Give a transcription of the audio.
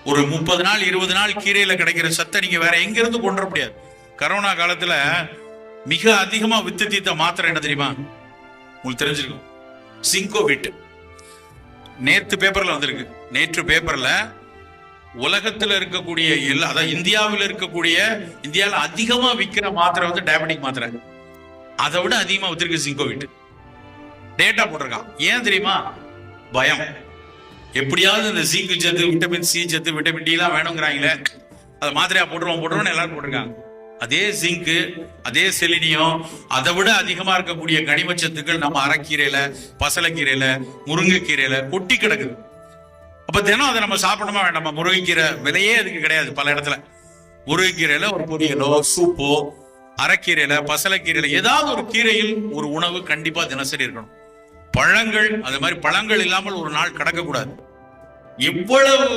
ஒரு 30 நாள் 20 நாள் கீரையில கிடைக்கிற சத்தை நீங்க வேற எங்க இருந்து கொண்டு வர முடியாது. கரோனா காலத்துல மிக அதிகமா வித்து தீர்த்த மாத்திரை என்ன தெரியுமா? உங்களுக்கு தெரிஞ்சிருக்கும், சிங்கோவிட். நேற்று பேப்பர்ல வந்திருக்கு. நேற்று பேப்பர்ல உலகத்துல இருக்கக்கூடிய அதாவது இந்தியாவில் இருக்கக்கூடிய, இந்தியாவில் அதிகமா விற்கிற மாத்திரை வந்து டயபெட்டிக் மாத்திரை. அதை விட அதிகமா வித்திருக்கு சிங்கோவிட். டேட்டா போட்டிருக்கான். ஏன் தெரியுமா? பயம். எப்படியாவது இந்த ஜிங்க் சத்து, விட்டமின் சி சத்து, விட்டமின் டி எல்லாம் வேணுங்கிறாங்களே, அதை மாத்திரையா போட்டுருவோம் எல்லாரும் போட்டிருக்காங்க. அதே ஜிங்க், அதே செலினியம், அதை விட அதிகமா இருக்கக்கூடிய கனிமச்சத்துக்கள் நம்ம அரைக்கீரையில, பசலைக்கீரையில, முருங்கைக்கீரையில கொட்டி கிடக்குது. அப்ப தினம் அதை நம்ம சாப்பிடணுமா வேண்டாமா? முருங்கைக்கீரை விலையே அதுக்கு கிடையாது பல இடத்துல. முருங்கைக்கீரையில ஒரு பொரியலோ சூப்போ, அரைக்கீரையில, பசலைக்கீரையில ஏதாவது ஒரு கீரையில் ஒரு உணவு கண்டிப்பா தினசரி இருக்கணும். பழங்கள், அது மாதிரி பழங்கள் இல்லாமல் ஒரு நாள் கடக்க கூடாது. எவ்வளவு